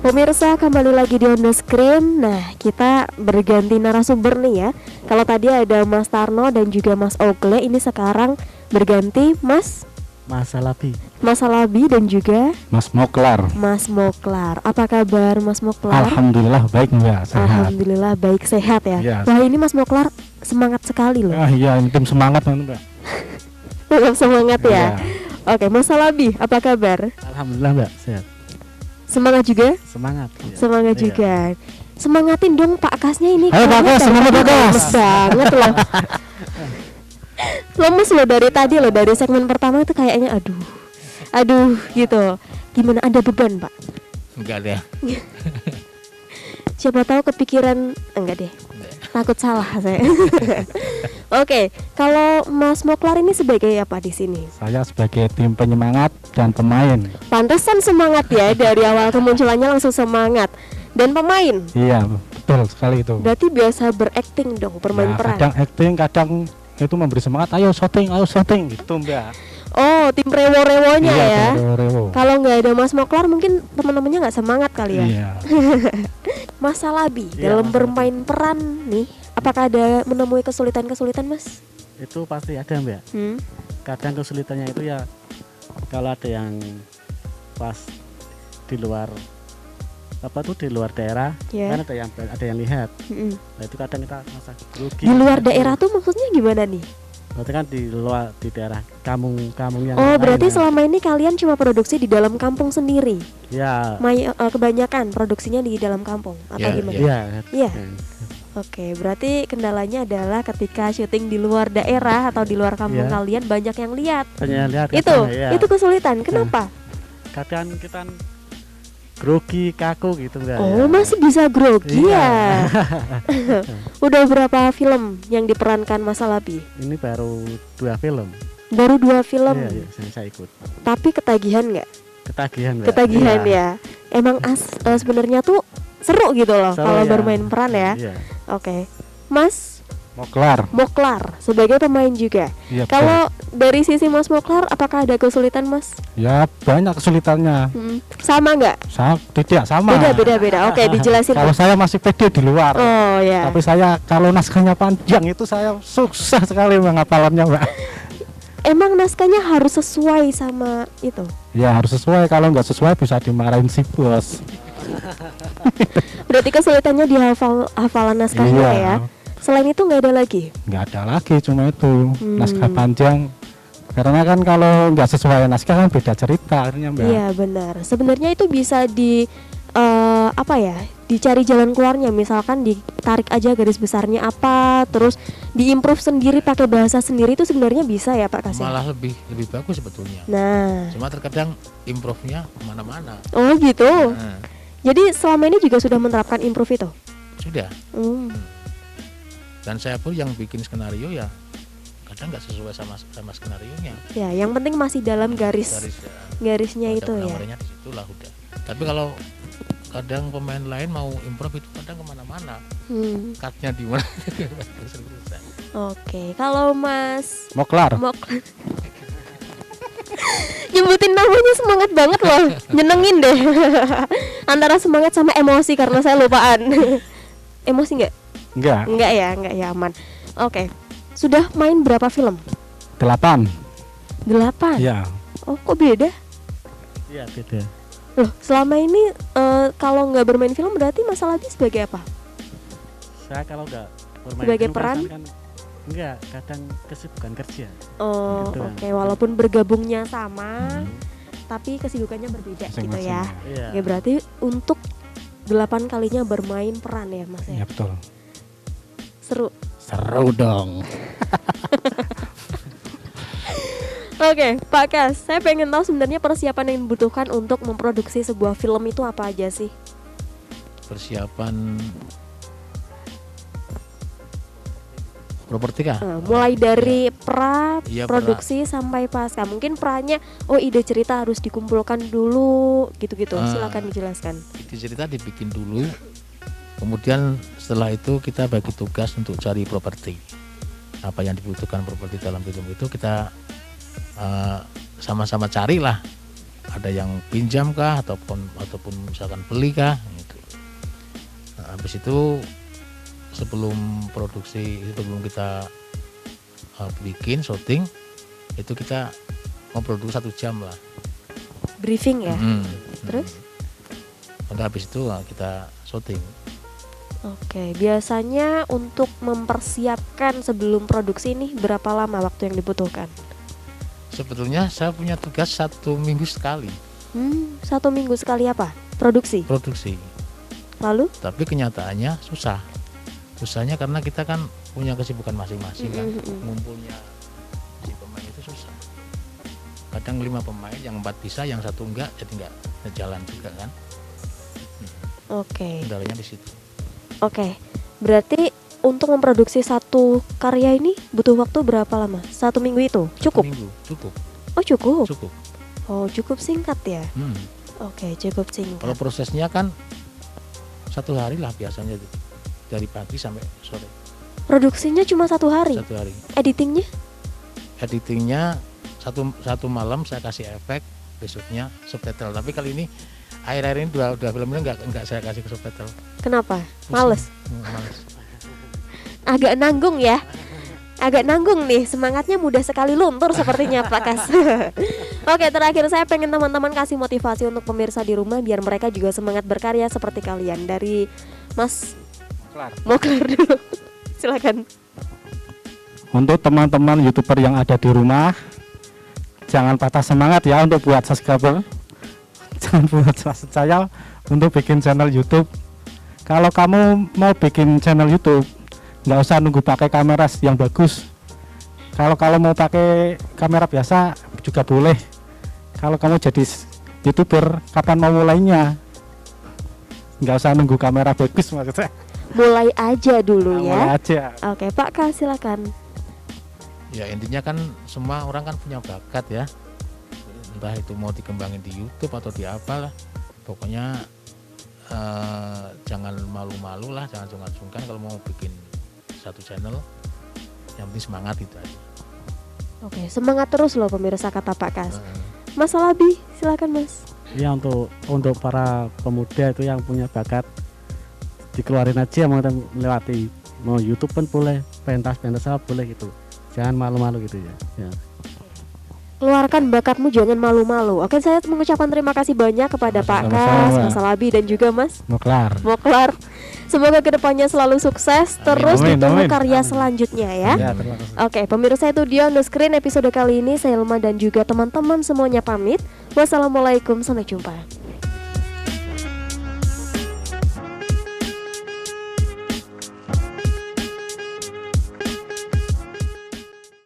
Pemirsa, kembali lagi di On The Screen. Nah, kita berganti narasumber nih ya. Kalau tadi ada Mas Tarno dan juga Mas Ogle, ini sekarang berganti Mas Salabi dan juga Mas Moklar. Mas Moklar. Apa kabar Mas Moklar? Alhamdulillah baik Mbak, sehat. Alhamdulillah baik, sehat ya. Iya. Wah, ini Mas Moklar semangat sekali loh. Iya, ini tim semangat Mbak. Tetap semangat ya. Iya. Oke, Mas Salabi, apa kabar? Alhamdulillah Mbak, sehat. Semangat juga? Semangat. Iya. Semangat Iya. juga. Semangatin dong Pak Kasnya ini. Ayo Pak Kas, semangat Pak Kas. Lemes banget loh. Lemes loh dari tadi loh, dari segmen pertama itu kayaknya aduh gitu. Gimana, ada beban Pak? Enggak deh. Siapa tahu kepikiran, enggak deh. Takut salah saya. Oke, kalau Mas Moklar ini sebagai apa di sini? Saya sebagai tim penyemangat dan pemain. Pantesan semangat ya, dari awal kemunculannya langsung semangat. Dan pemain? Iya, betul sekali itu. Berarti biasa berakting dong, bermain peran. Kadang acting, kadang itu memberi semangat, ayo syuting gitu Mbak. Oh, tim rewo-rewonya Iya, ya. rewo. Kalau nggak ada Mas Moklar mungkin teman-temannya nggak semangat kali ya. Iya. Mas Salabi, Iya, dalam Mas bermain peran nih, apakah ada menemui kesulitan-kesulitan Mas? Itu pasti ada Mbak. Kadang kesulitannya itu ya kalau ada yang pas di luar di luar daerah, Ya. kan ada yang lihat. Mm-mm. Nah itu kadang kita merasa grogi. Di luar daerah tuh maksudnya gimana nih? Berarti kan di luar di daerah kampung yang Oh, lain, berarti ya. selama ini kalian cuma produksi di dalam kampung sendiri. Ya. Kebanyakan produksinya di dalam kampung atau Ya, gimana? Iya. Iya. Oke, berarti kendalanya adalah ketika syuting di luar daerah atau di luar kampung Iya. kalian banyak yang lihat. Hanya lihat Itu kadang, ya. kesulitan. Kenapa? Kadang kita grogi, kaku gitu Mbak. Oh, ya. masih bisa grogi Iya. ya. Udah berapa film yang diperankan Mas Salabi? Ini baru 2 film. Baru 2 film. Iya, saya ikut. Tapi ketagihan nggak? Ketagihan Mbak. Ketagihan Iya. ya. Emang sebenarnya tuh seru gitu loh Seru, kalau ya. bermain peran ya. Iya. Oke. Mas Moklar. Moklar sebagai pemain juga. Iya, Kalau dari sisi Mas Moklar, apakah ada kesulitan Mas? ya banyak kesulitannya. Sama nggak? Tidak sama. Beda. Oke, dijelasin. Kalau Mas. saya masih pede di luar. Oh ya. Tapi saya kalau naskahnya panjang itu saya susah sekali menghafalannya Mbak. Emang naskahnya harus sesuai sama itu. Ya harus sesuai, kalau nggak sesuai bisa dimarahin si bos. Berarti kesulitannya di hafalan naskahnya Iya. ya. Selain itu nggak ada lagi. Nggak ada lagi, cuma itu naskah panjang. Karena kan kalau nggak sesuai naskah kan beda cerita akhirnya Mbak. Iya benar. Sebenarnya itu bisa dicari jalan keluarnya. Misalkan ditarik aja garis besarnya apa, terus diimprove sendiri pakai bahasa sendiri, itu sebenarnya bisa ya Pak Kasih. Malah lebih bagus sebetulnya. Nah, Cuma terkadang improve-nya kemana-mana. oh gitu. Nah, Jadi selama ini juga sudah menerapkan improve itu. sudah. Hmm. Dan saya pun yang bikin skenario ya kadang nggak sesuai sama skenarionya. Ya, yang penting masih dalam garisnya Ada itu ya. penawarannya di situ lah udah. Tapi kalau kadang pemain lain mau improve itu kadang kemana-mana. Cutnya di mana? Selesai. Oke, kalau Mas Moklar. nyebutin namanya semangat banget loh, nyenengin deh. Antara semangat sama emosi karena saya lupaan. Emosi nggak? Enggak. Enggak ya, aman. Oke, sudah main berapa film? 8. 8. Iya. Oh, kok beda? Iya, beda. Loh, selama ini kalau nggak bermain film berarti masalahnya sebagai apa? Saya kalau nggak bermain Sebagai film peran? kan enggak, kadang kesibukan kerja. Oh, Gitu. oke. Walaupun bergabungnya sama, tapi kesibukannya berbeda gitu Masing-masing, ya. Iya. Oke, berarti untuk 8 kalinya bermain peran ya, Mas ya. Iya betul. Seru. Seru dong. Oke, Pak Kas, saya pengen tahu sebenarnya persiapan yang dibutuhkan untuk memproduksi sebuah film itu apa aja sih? Persiapan properti kah? Mulai dari pra, Iya, produksi sampai pasca. Mungkin pranya, oh ide cerita harus dikumpulkan dulu, gitu-gitu. Silakan dijelaskan. Ide cerita dibikin dulu. Kemudian setelah itu kita bagi tugas untuk cari properti. Apa yang dibutuhkan properti dalam film itu kita sama-sama carilah. ada yang pinjam kah ataupun misalkan beli kah gitu. Nah, habis itu sebelum kita bikin shooting itu kita ngobrol dulu 1 jam lah, Briefing ya. Terus? Udah habis itu kita shooting. Oke, biasanya untuk mempersiapkan sebelum produksi ini berapa lama waktu yang dibutuhkan? Sebetulnya saya punya tugas 1 minggu sekali 1 minggu sekali apa? Produksi? Lalu? Tapi kenyataannya susahnya karena kita kan punya kesibukan masing-masing kan. Ngumpulnya si pemain itu susah. Kadang 5 pemain, yang 4 bisa, yang 1 enggak, jadi enggak jalan juga kan. Oke. Kendalanya di situ. Oke, berarti untuk memproduksi 1 karya ini butuh waktu berapa lama? 1 minggu itu? Cukup? 1 minggu, cukup. Oh cukup? Cukup. Oh cukup singkat ya? Oke, cukup singkat. Kalau prosesnya kan 1 hari lah biasanya itu. Dari pagi sampai sore. Produksinya cuma 1 hari? 1 hari. Editingnya? Satu malam saya kasih efek, besoknya subtitle. Tapi kali ini akhir-akhir ini dua film ini enggak saya kasih ke subtitle. Kenapa? Males? Males. Agak nanggung ya? Agak nanggung nih, semangatnya mudah sekali luntur sepertinya Pak Kas. Oke, terakhir saya pengen teman-teman kasih motivasi untuk pemirsa di rumah biar mereka juga semangat berkarya seperti kalian. Dari Mas Moklar dulu. Silakan. Untuk teman-teman YouTuber yang ada di rumah, jangan patah semangat ya untuk buat subscriber. Jangan putus saya untuk bikin channel YouTube. Kalau kamu mau bikin channel YouTube, nggak usah nunggu pakai kamera yang bagus. Kalau mau pakai kamera biasa juga boleh. Kalau kamu jadi YouTuber, kapan mau mulainya? Nggak usah nunggu kamera bagus maksudnya. Mulai aja dulu ya. Mulai aja. Oke, Pak Kas silakan. Ya intinya kan semua orang kan punya bakat ya. Entah itu mau dikembangin di YouTube atau di apalah, pokoknya jangan malu-malu lah, jangan sungkan-sungkan kalau mau bikin 1 channel. Yang penting semangat itu aja. Oke, semangat terus loh pemirsa kata Pak Kas. Mas Alabi, silakan Mas. Ya untuk para pemuda itu yang punya bakat, dikeluarin aja, mau melewati mau YouTube pun boleh, pentas boleh gitu. Jangan malu-malu gitu ya. Keluarkan bakatmu, jangan malu-malu. Oke, saya mengucapkan terima kasih banyak kepada Pak Kas, Mas Alabi dan juga Mas Moklar. Semoga kedepannya selalu sukses, terus ditunggu karya selanjutnya ya. Terima kasih. Oke, pemirsa, itu dia On The Screen episode kali ini. Saya Elma dan juga teman-teman semuanya pamit. Wassalamualaikum, sampai jumpa.